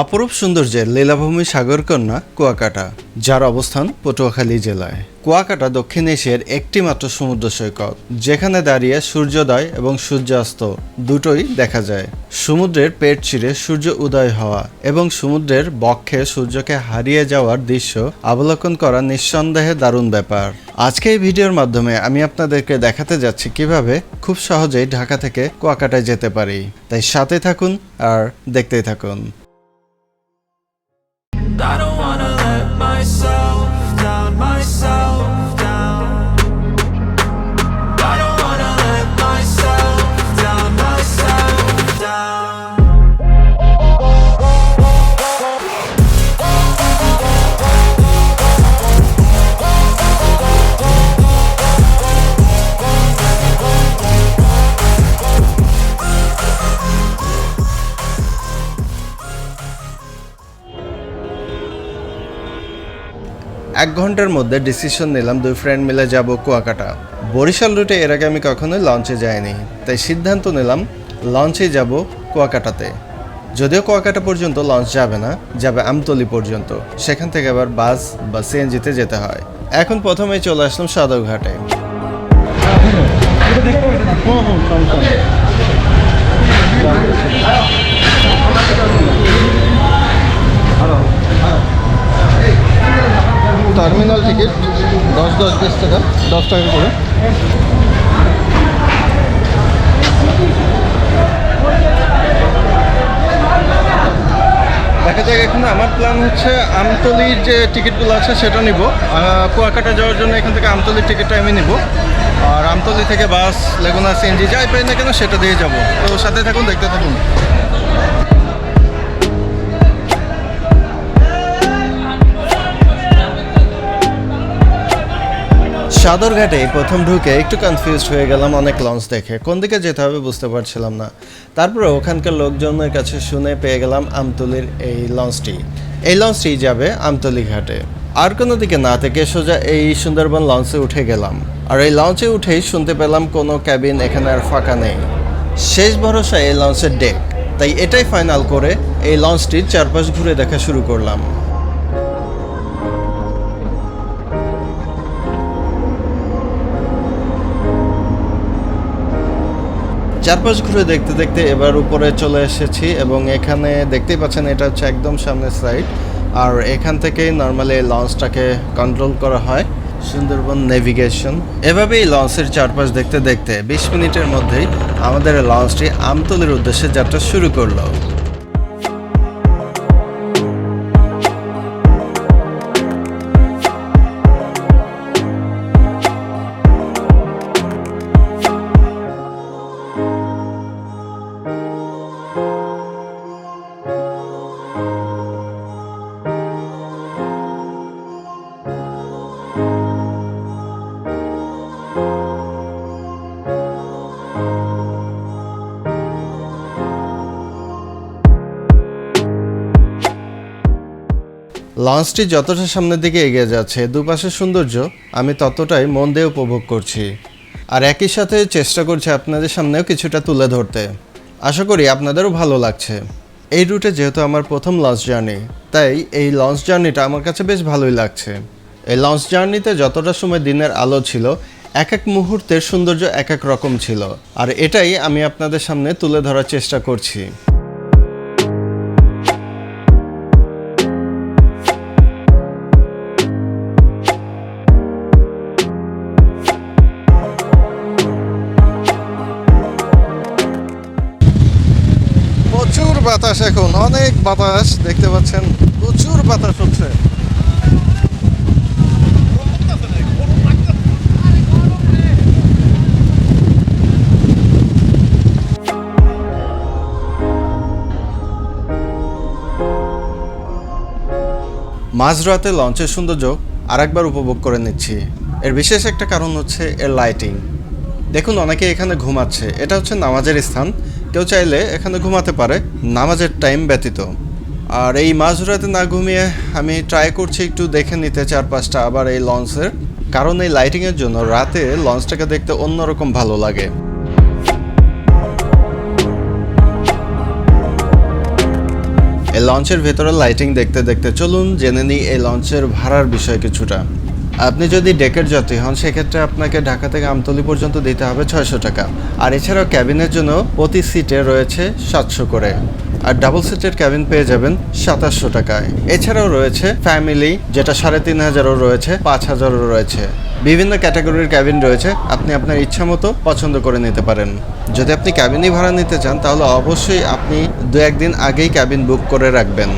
অপরূপ সৌন্দর্যের লীলাভূমি সাগর কন্যা কুয়াকাটা, যার অবস্থান পটুয়াখালী জেলায়। কুয়াকাটা দক্ষিণ এশিয়ার একটি মাত্র সমুদ্র সৈকত, যেখানে দাঁড়িয়ে সূর্যোদয় এবং সূর্যাস্ত দুটোই দেখা যায়। সমুদ্রের পেট চিরে সূর্য উদয় হওয়া এবং সমুদ্রের বক্ষে সূর্যকে হারিয়ে যাওয়ার দৃশ্য অবলোকন করা নিঃসন্দেহে দারুণ ব্যাপার। আজকে এই ভিডিওর মাধ্যমে আমি আপনাদেরকে দেখাতে যাচ্ছি কিভাবে খুব সহজেই ঢাকা থেকে কুয়াকাটায় যেতে পারি। তাই সাথে থাকুন আর দেখতেই থাকুন। I don't wanna let myself down, I don't wanna let myself down, এক ঘন্টার মধ্যে ডিসিশন নিলাম দুই ফ্রেন্ড মিলে যাব কুয়াকাটা। বরিশাল রুটে এর আগে আমি কখনোই লঞ্চে যাইনি, তাই সিদ্ধান্ত নিলাম লঞ্চেই যাব কুয়াকাটাতে। যদিও কুয়াকাটা পর্যন্ত লঞ্চ যাবে না, যাবে আমতলী পর্যন্ত, সেখান থেকে আবার বাস বা সিএনজিতে যেতে হয়। এখন প্রথমেই চলে আসলাম সদরঘাটে। টার্মিনাল টিকিট 10-20 টাকা, 10 টাকা করে। দেখা যাক। এখানে আমার প্ল্যান হচ্ছে আমতলির যে টিকিটগুলো আছে সেটা নিব। কুয়াকাটা যাওয়ার জন্য এখান থেকে আমতলির টিকিটটা আমি নিব, আর আমতলি থেকে বাস, লেগুনা, সিএনজি যাই পাই না কেন সেটা দিয়ে যাব। তো সাথে থাকুন, দেখতে থাকুন। সদরঘাটে প্রথম ঢুকে একটু কনফিউজড হয়ে গেলাম অনেক লঞ্চ দেখে, কোন দিকে যেতে হবে বুঝতে পারছিলাম না। তারপরে ওখানকার লোকজনের কাছে শুনে পেয়ে গেলাম আমতলির এই লঞ্চটি যাবে আমতলি ঘাটে। আর কোনো দিকে না থেকে সোজা এই সুন্দরবন লঞ্চে উঠে গেলাম। আর এই লঞ্চে উঠেই শুনতে পেলাম কোনো ক্যাবিন এখানে আর ফাঁকা নেই, শেষ ভরসা এই লঞ্চের ডেক। তাই এটাই ফাইনাল করে এই লঞ্চটির চারপাশ ঘুরে দেখা শুরু করলাম। চারপাশ ঘুরে দেখতে দেখতে এবার উপরে চলে এসেছি এবং এখানে দেখতেই পাচ্ছেন এটা হচ্ছে একদম সামনের সাইড। আর এখান থেকেই নর্মালি লঞ্চটাকে কন্ট্রোল করা হয়, সুন্দরবন নেভিগেশন। এভাবেই লঞ্চের চারপাশ দেখতে দেখতে 20 মিনিটের মধ্যেই আমাদের লঞ্চটি আমতলির উদ্দেশ্যে যাত্রা শুরু করলো। লঞ্চটি যতটা সামনের দিকে এগিয়ে যাচ্ছে, দুপাশের সৌন্দর্য আমি ততটাই মন দিয়ে উপভোগ করছি। আর একই সাথে চেষ্টা করছি আপনাদের সামনেও কিছুটা তুলে ধরতে। আশা করি আপনাদেরও ভালো লাগছে। এই রুটে যেহেতু আমার প্রথম লঞ্চ জার্নি, তাই এই লঞ্চ জার্নিটা আমার কাছে বেশ ভালোই লাগছে। এই লঞ্চ জার্নিতে যতটা সময় দিনের আলো ছিল, এক এক মুহূর্তের সৌন্দর্য এক এক রকম ছিল। আর এটাই আমি আপনাদের সামনে তুলে ধরার চেষ্টা করছি। প্রচুর বাতাস, এখন অনেক বাতাস দেখতে পাচ্ছেন, প্রচুর বাতাস হচ্ছে। মাঝরাতে লঞ্চের সৌন্দর্য আরেকবার উপভোগ করে নিচ্ছি। এর বিশেষ একটা কারণ হচ্ছে এর লাইটিং। দেখুন, অনেকে এখানে ঘুমাচ্ছে। এটা হচ্ছে নামাজের স্থান, কেউ চাইলে এখানে ঘুমাতে পারে নামাজের টাইম ব্যতীত। আর এই মাঝরাতে না ঘুমিয়ে আমি ট্রাই করছি একটু দেখে নিতে চারপাশটা আবার এই লঞ্চের, কারণ এই লাইটিংয়ের জন্য রাতে লঞ্চটাকে দেখতে অন্যরকম ভালো লাগে। এই লঞ্চের ভেতরে লাইটিং দেখতে দেখতে চলুন জেনে নিই এই লঞ্চের ভাড়ার বিষয় কিছুটা। আপনি যদি ডেকের যাত্রী হন সেক্ষেত্রে আপনাকে ঢাকা থেকে আমতলী পর্যন্ত দিতে হবে 600 টাকা। আর এছাড়াও ক্যাবিনের জন্য প্রতি সিটে রয়েছে 700 করে, আর ডাবল সিটের ক্যাবিন পেয়ে যাবেন 2700 টাকায়। এছাড়াও রয়েছে ফ্যামিলি, যেটা 3500ও রয়েছে, 5000ও রয়েছে। বিভিন্ন ক্যাটাগরির ক্যাবিন রয়েছে, আপনি আপনার ইচ্ছা মতো পছন্দ করে নিতে পারেন। যদি আপনি ক্যাবিনই ভাড়া নিতে চান তাহলে অবশ্যই আপনি 2-1 দিন আগেই ক্যাবিন বুক করে রাখবেন।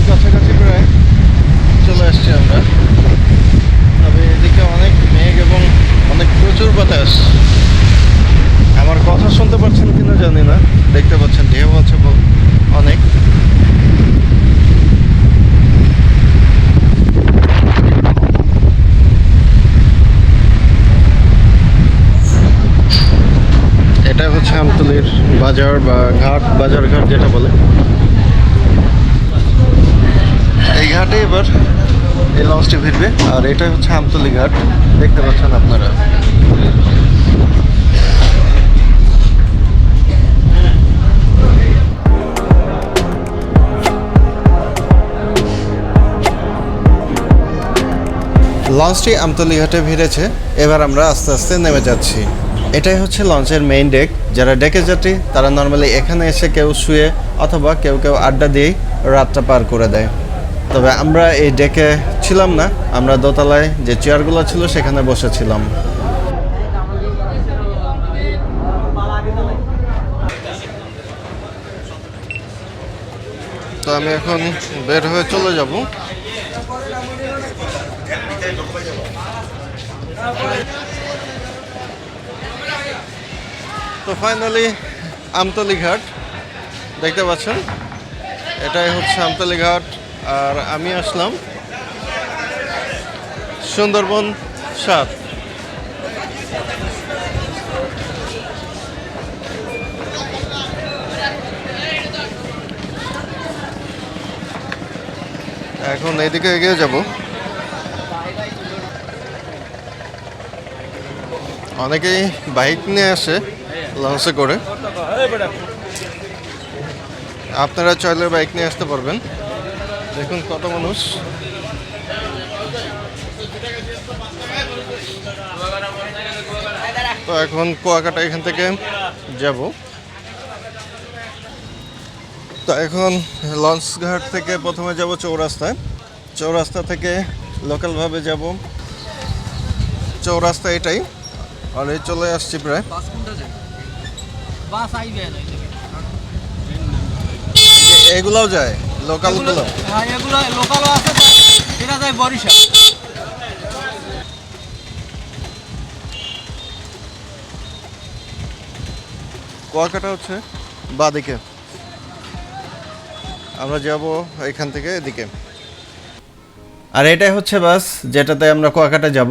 কাছাকাছি প্রায় চলে আসছি আমরা, তবে এদিকে অনেক মেঘ এবং অনেক প্রচুর বাতাস। আমার কথা শুনতে পাচ্ছেন কিনা জানি না, দেখতে পাচ্ছেন ঢেউ আছে অনেক। এটা হচ্ছে আমতলীর বাজার বা ঘাট, বাজার ঘাট যেটা বলে। এই ঘাটে এবার এই লঞ্চটি ফিরবে, আর এটা হচ্ছে আমতলী ঘাট, দেখতে পাচ্ছেন আপনারা। লঞ্চটি আমতলী ঘাটে ভিড়েছে, এবার আমরা আস্তে আস্তে নেমে যাচ্ছি। এটাই হচ্ছে লঞ্চের মেইন ডেক। যারা ডেকে যাত্রী তারা নর্মালি এখানে এসে কেউ শুয়ে অথবা কেউ কেউ আড্ডা দিয়েই রাতটা পার করে দেয়। তবে আমরা এই ডেকে ছিলাম না, আমরা দোতলায় যে চেয়ারগুলো ছিল সেখানে বসেছিলাম। তো আমি এখন বের হয়ে চলে যাব। তো ফাইনালি আমতলী ঘাট দেখতে পাচ্ছেন, এটাই হচ্ছে আমতলী ঘাট। আর আমি আসলাম সুন্দরবন 7। এখন এদিকে এগিয়ে যাব। অনেকেই বাইক নিয়ে আসে লঞ্চে করে, আপনারা চাইলে বাইক নিয়ে আসতে পারবেন। দেখুন কত মানুষ। তো এখন কুয়াকাটা এখান থেকে যাব। তো এখন লঞ্চ ঘাট থেকে প্রথমে যাব চৌরাস্তায়, চৌরাস্তা থেকে লোকালভাবে যাব। চৌরাস্তা এটাই, আর এই চলে আসছি প্রায়। এগুলোও যায় লোকালগুলো, লোকালও আছে, এটা যায় বরিশাল। কুয়াকাটা হচ্ছে বাঁদিকে, আমরা যাব এখান থেকে এদিকে। আর এটাই হচ্ছে বাস যেটাতে আমরা কুয়াকাটা যাব,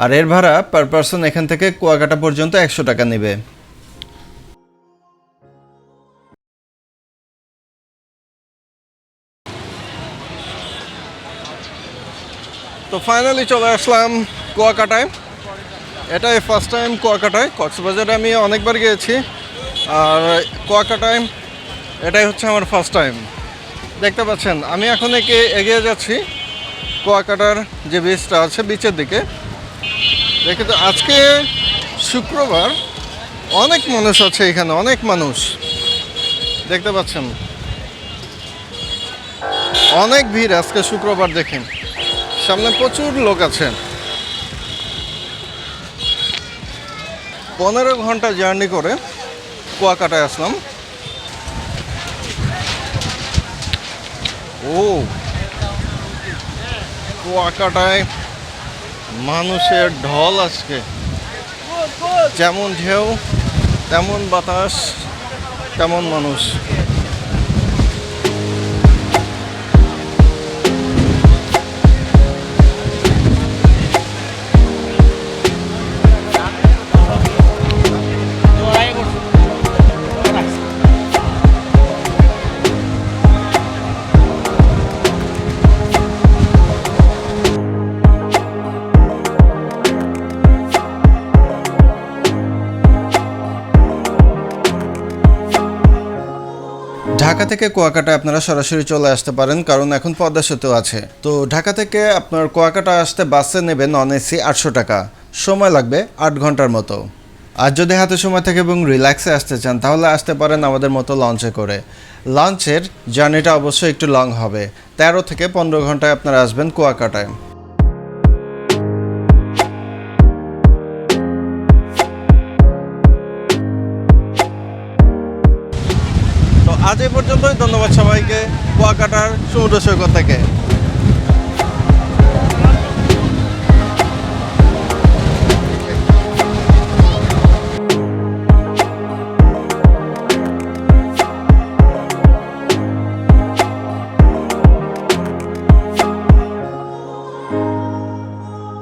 আর এর ভাড়া পার পারসন এখান থেকে কুয়াকাটা পর্যন্ত 100 টাকা নেবে। তো ফাইনালি চলে আসলাম কুয়াকাটায়। এটাই ফার্স্ট টাইম কুয়াকাটায়। কক্সবাজারে আমি অনেকবার গিয়েছি, আর কুয়াকাটায় এটাই হচ্ছে আমার ফার্স্ট টাইম। দেখতে পাচ্ছেন আমি এখন এগিয়ে যাচ্ছি কুয়াকাটার যে বিচটা আছে বিচের দিকে। দেখে তো আজকে শুক্রবার, অনেক মানুষ আছে এখানে, অনেক মানুষ দেখতে পাচ্ছেন, অনেক ভিড় আজকে শুক্রবার। দেখেন সামনে প্রচুর লোক আছে। 15 ঘন্টা জার্নি করে কুয়াকাটায় আসলাম। ও কুয়াকাটায় মানুষের ঢল আজকে, যেমন ঢেউ তেমন বাতাস তেমন মানুষ। ঢাকা থেকে কুয়াকাটা আপনারা সরাসরি চলে আসতে পারেন, কারণ এখন পদ্মা সেতু আছে। তো ঢাকা থেকে আপনার কুয়াকাটা আসতে বাসে নেবে নন এসি 800 টাকা, সময় লাগবে 8 ঘন্টার মতো। আর যদি হাতে সময় থাকে এবং রিল্যাক্সে আসতে চান তাহলে আসতে পারেন আমাদের মতো লঞ্চে করে। লঞ্চের জার্নিটা অবশ্যই একটু লং হবে, 13 থেকে 15 ঘন্টায় আপনারা আসবেন কুয়াকাটায়। তো আজ এই পর্যন্তই, ধন্যবাদ সবাইকে কুয়াকাটার সমুদ্র সৈকত থেকে।